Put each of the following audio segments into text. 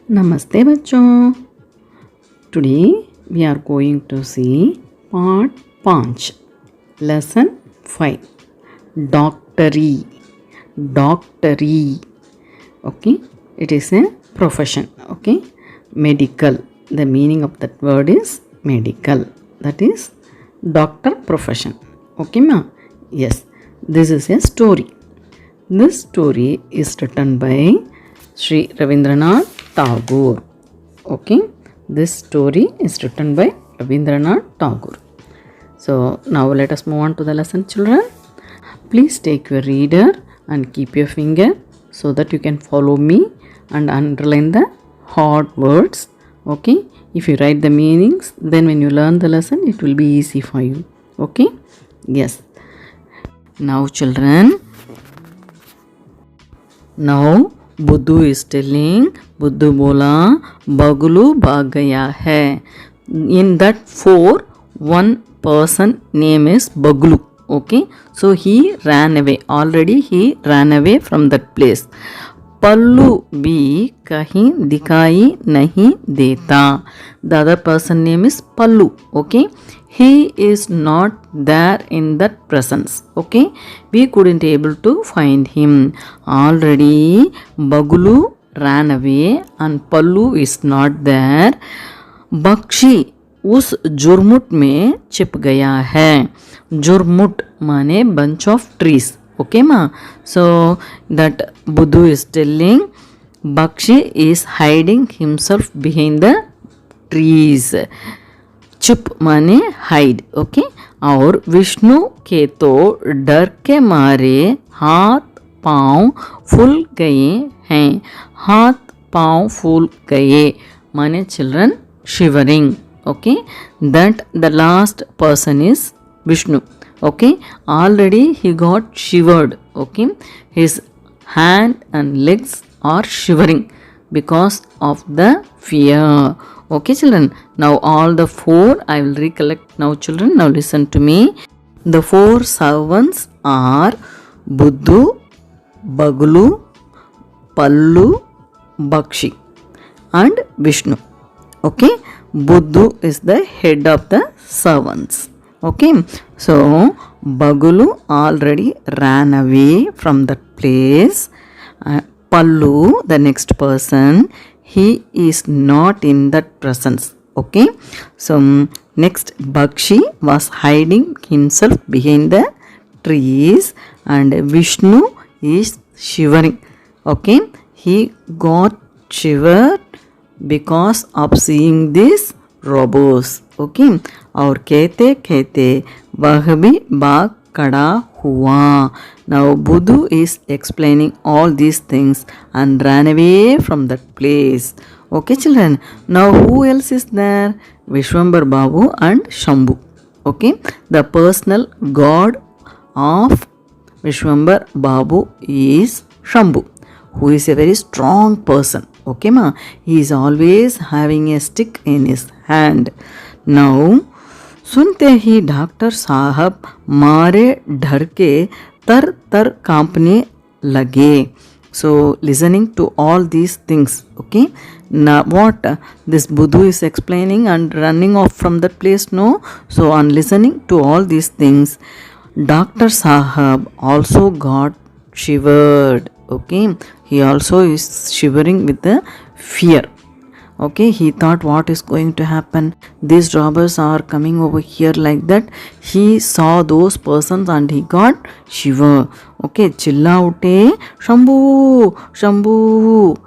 Namaste bachon. Today we are going to see part 5, lesson 5, doctori. Doctori. Okay, it is a profession. Okay, medical. The meaning of that word is medical. That is doctor profession. Okay, ma? Yes, this is a story. This story is written by Sri Ravindranath Tagore. Okay, this story is written by Ravindranath Tagore. So now let us move on to the lesson, children. Please take your reader and keep your finger so that you can follow me and underline the hard words. Okay, if you write the meanings, then when you learn the lesson, it will be easy for you. Okay, yes. Now children, now बुद्धू is telling, बुद्धू बोला बगलू भाग गया है. In that 4, one person name is Baglu. Okay, so he ran away. Already he ran away from that place. पल्लू भी कहीं दिखाई नहीं देता. The other person name is Pallu. Okay, he is not there in that presence. Okay, we couldn't able to find him. Already Bagulu ran away and Pallu is not there. Bakshi उस जुर्मुट में छिप गया है. जुर्मुट माने bunch of trees. Okay ma, so that Buddhu is telling Bakshi is hiding himself behind the trees. चुप माने hide. Okay, और विष्णु के तो डर के मारे हाथ पाँव फूल गए हैं. हाथ पाँव फूल गए माने children shivering. Okay, that the last person is Vishnu. Okay, already he got shivered. Okay, his hand and legs are shivering because of the fear. Okay children, now all the 4 I will recollect now children. Now listen to me. The 4 servants are Buddhu, Bagulu, Pallu, Bakshi and Vishnu. Okay, Buddhu is the head of the servants. Okay, so Bagulu already ran away from that place. Pallu, the next person, he is not in that presence. Okay, so next Bakshi was hiding himself behind the trees and Vishnu is shivering. Okay, he got shivered because of seeing these robbers. Okay, और कहते कहते वह भी भाग खड़ा हुआ. Now Buddhu is explaining all these things and ran away from that place. Okay children, now who else is there? Vishwambar Babu and Shambhu. Okay, the personal god of Vishwambar Babu is Shambhu, who is a very strong person. Okay ma, he is always having a stick in his hand. Now सुनते ही doctor साहब मारे डर के तर तर कांपने लगे. So listening to all these things, okay, now what this Buddhu is explaining and running off from that place, no? So on listening to all these things, Dr. Sahab also got shivered. Okay, he also is shivering with the fear. Okay, he thought what is going to happen. These robbers are coming over here like that. He saw those persons and he got shiver. Okay, chilla ute Shambhu, Shambhu.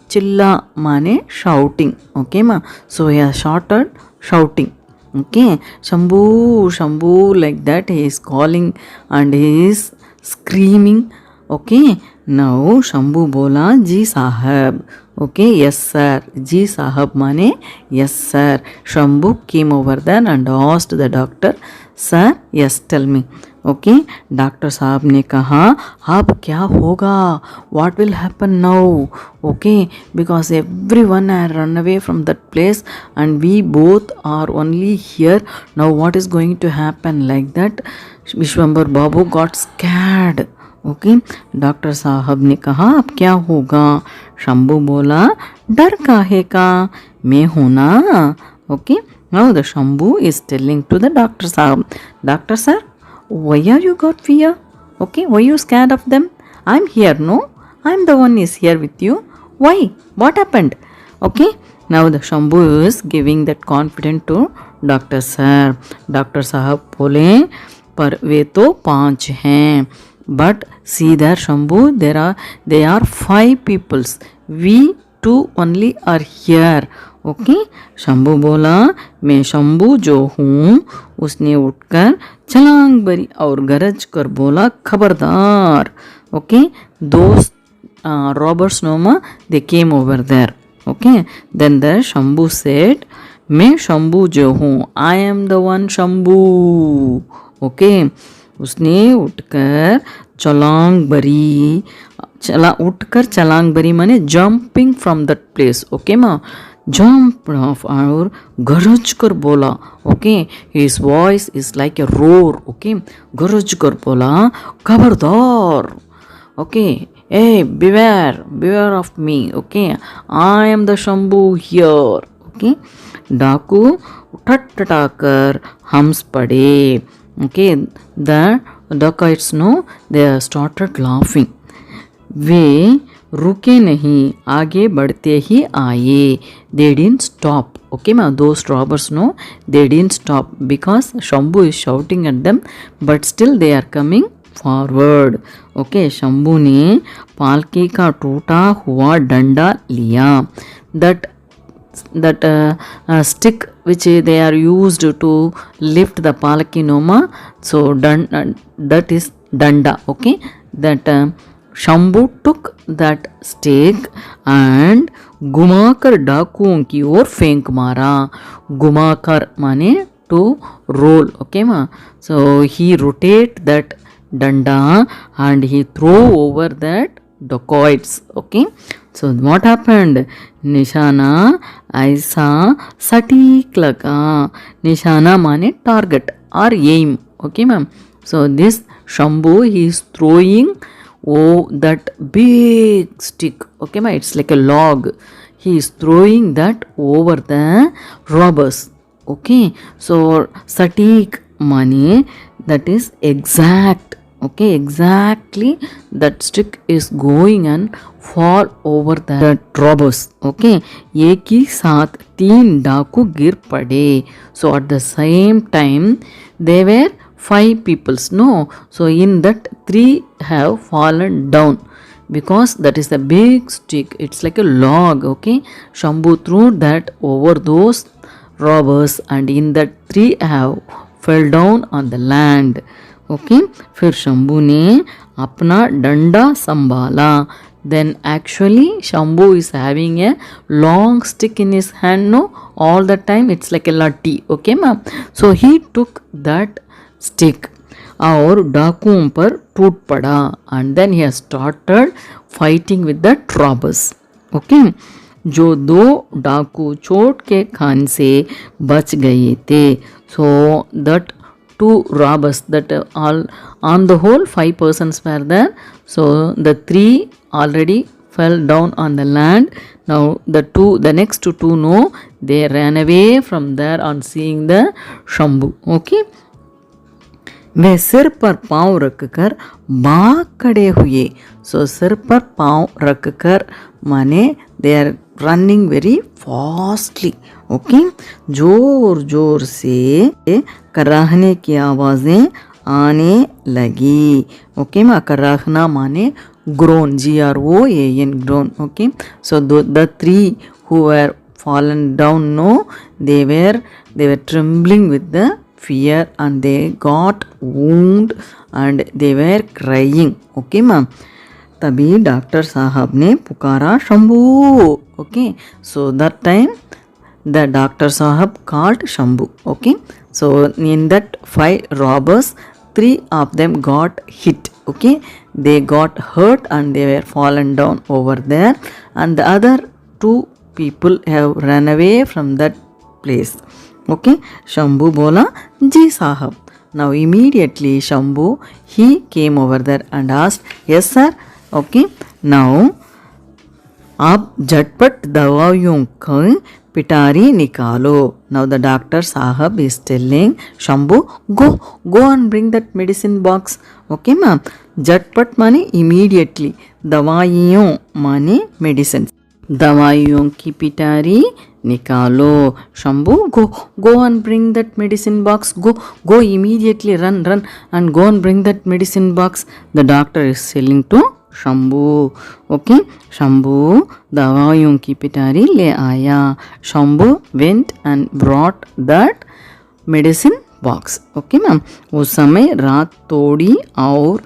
Chilla mane shouting. Okay ma. So he has shouted shouting. Okay, Shambhu, Shambhu, like that he is calling and he is screaming. Okay, now Shambhu bola ji sahab. Okay, yes sir. Ji sahab mane yes sir. Shambhu came over there and asked the doctor, sir, yes tell me. Okay, doctor साहब ने कहा अब क्या होगा, what will happen now. Okay, because everyone had run away from that place and we both are only here. Now what is going to happen, like that Vishwambar Babu got scared. Okay, doctor साहब ने कहा अब क्या होगा? शंभू बोला डर काहे का, मैं हूं ना. Okay, now the Shambhu is telling to the doctor साहब, doctor sir, why are you got fear? Okay, why you scared of them? I'm here, no? I'm the one is here with you. Why? What happened? Okay, now the Shambhu is giving that confidence to doctor sir. Doctor साहब बोले पर वे तो 5 हैं. But see there Shambhu, they are 5 peoples. We 2 only are here. Okay, Shambhu बोला मैं शंभू जो हूँ. उसने उठकर छलांग भरी और गरज कर बोला खबरदार. Okay, those robbers Noma, they came over there. Okay, then the Shambhu said, मैं शंभू जो हूँ, I am the one Shambhu. Okay, उसने उठकर छलांग भरी माने jumping from that place. Okay माँ, जंप ऑफ और गरज कर बोला. Okay, his voice is like a roar. Okay, गरज कर बोला खबरदार. Okay, A beware of me. Okay, I am the Shambhu here. Okay, डाकू ठटठटाकर हंस पड़े. Okay, the dacoits know, they started laughing. वे रुके नहीं, आगे बढ़ते ही आए. They didn't stop. Okay, ma, those robbers know, they didn't stop because Shambhu is shouting at them, but still they are coming forward. Okay, Shambhu ने पालकी का टूटा हुआ डंडा लिया. that stick which they are used to lift the palki noma, so that is danda. Okay, that Shambhu took that stick and घुमाकर डाकुओं की ओर फेंक मारा. घुमाकर माने to roll. Okay ma, so he rotate that danda and he throw over that dacoits. Okay, so what happened? निशाना ऐसा सटीक लगा. निशाना माने target or aim. Okay ma'am, so this Shambhu, he is throwing that big stick. Okay ma'am, it's like a log. He is throwing that over the robbers. Okay, so satik mane that is exact. Okay, exactly that stick is going and fall over the robbers. Okay, एक ही साथ 3 डाकू गिर पड़े. So at the same time there were 5 peoples. No, so in that 3 have fallen down because that is a big stick. It's like a log. Okay, Shambhu threw that over those robbers and in that 3 have fell down on the land. Okay, फिर शंभू ने अपना डंडा संभाला. Then actually Shambhu is having a long stick in his hand. No, all the time it's like a lathi. Okay ma'am, so he took that stick और डाकुओं पर टूट पड़ा. And then he started fighting with the robbers. Okay, जो 2 डाकू चोट के खान से बच गए थे. So that 2 robbers, that all on the whole 5 persons were there. So the 3 already fell down on the land. Now the next 2 no, they ran away from there on seeing the Shambhu. Okay, वे सिर पर पाँव रखकर भाग खड़े हुए. सो सिर पर पाँव रखकर माने they are running very fastly. Okay, जोर जोर से कराहने की आवाज़ें आने लगी. ओके मा, कराहना माने grown, GROAN, grown. Okay, so the 3 who were fallen down, no, they were trembling with the fear and they got wound and they were crying. Okay ma'am, तभी डॉक्टर साहब ने पुकारा Shambhu. Okay, so that time the doctor sahab called Shambhu. Okay, so in that 5 robbers, 3 of them got hit. Okay, they got hurt and they were fallen down over there and the other 2 people have run away from that place. Okay, Shambhu बोला जी साहब, Now immediately Shambhu, he came over there and asked, yes sir, okay. Now आप झटपट दवाइयों का पिटारी निकालो. Now the doctor Sahab is telling Shambhu, go and bring that medicine box. Okay ma'am. झटपट माने immediately. दवाइयों माने medicines. दवाइयों की पिटारी निकालो. Shambhu, go and bring that medicine box. Go immediately, run and go and bring that medicine box. The doctor is telling to Shambhu. Okay, Shambhu दवाइयों की पिटारी ले आया. Shambhu went and brought that medicine box. Okay ma'am. उस समय रात थोड़ी और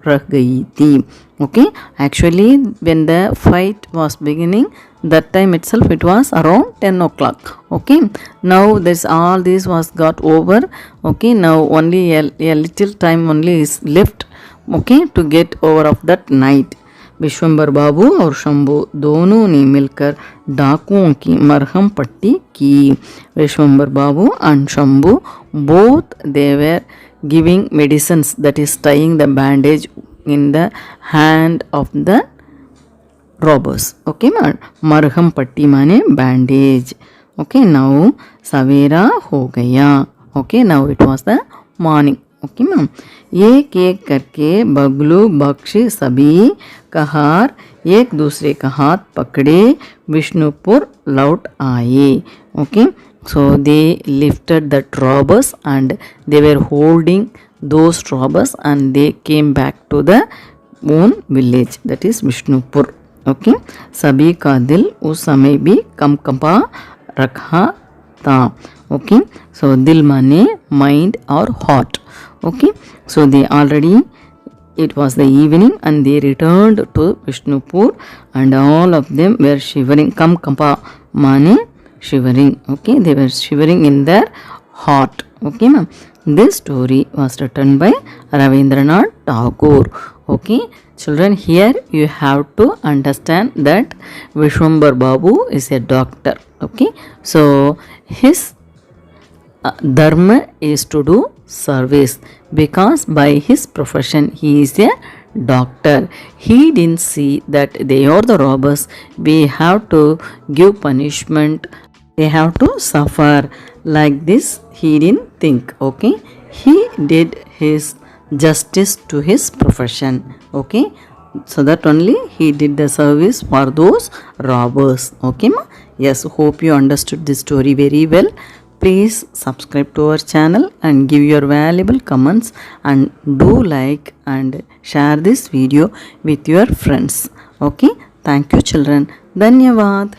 रह गई थी. Okay, actually when the fight was beginning, that time itself it was around 10 o'clock. Okay, now all this was got over. Okay, now only a little time only is left, okay, to get over of that night. Vishwambar बाबू और शंभू दोनों ने मिलकर डाकुओं की मरहम पट्टी की. विश्वंबर बाबू and Shambhu, both they were giving medicines, that is tying the bandage in the hand of the robbers. Okay, मरहम पट्टी माने bandage. Okay, now सवेरा हो गया. Okay, now it was the morning. Okay ma'am. एक एक करके बगलू बख्शी सभी कहार एक दूसरे का हाथ पकड़े विष्णुपुर लौट आए. Okay, so they lifted the robbers and they were holding those robbers and they came back to the own village, that is Vishnupur. Okay, सभी का दिल उस समय भी कंपा रखा था. ओके, सो दिल माने माइंड और heart. Okay, so they already, it was the evening and they returned to Vishnupur and all of them were shivering. Kampa mane shivering. Okay, they were shivering in their heart. Okay ma'am. This story was written by Ravindranath Tagore. Okay, children, here you have to understand that Vishwambar Babu is a doctor. Okay, so his dharma is to do service, because by his profession he is a doctor. He didn't see that they are the robbers, we have to give punishment, they have to suffer. Like this he didn't think. Okay, he did his justice to his profession. Okay, so that only he did the service for those robbers. Okay ma? Yes, hope you understood this story very well. Please subscribe to our channel and give your valuable comments and do like and share this video with your friends. Okay, thank you children. Dhanyavad.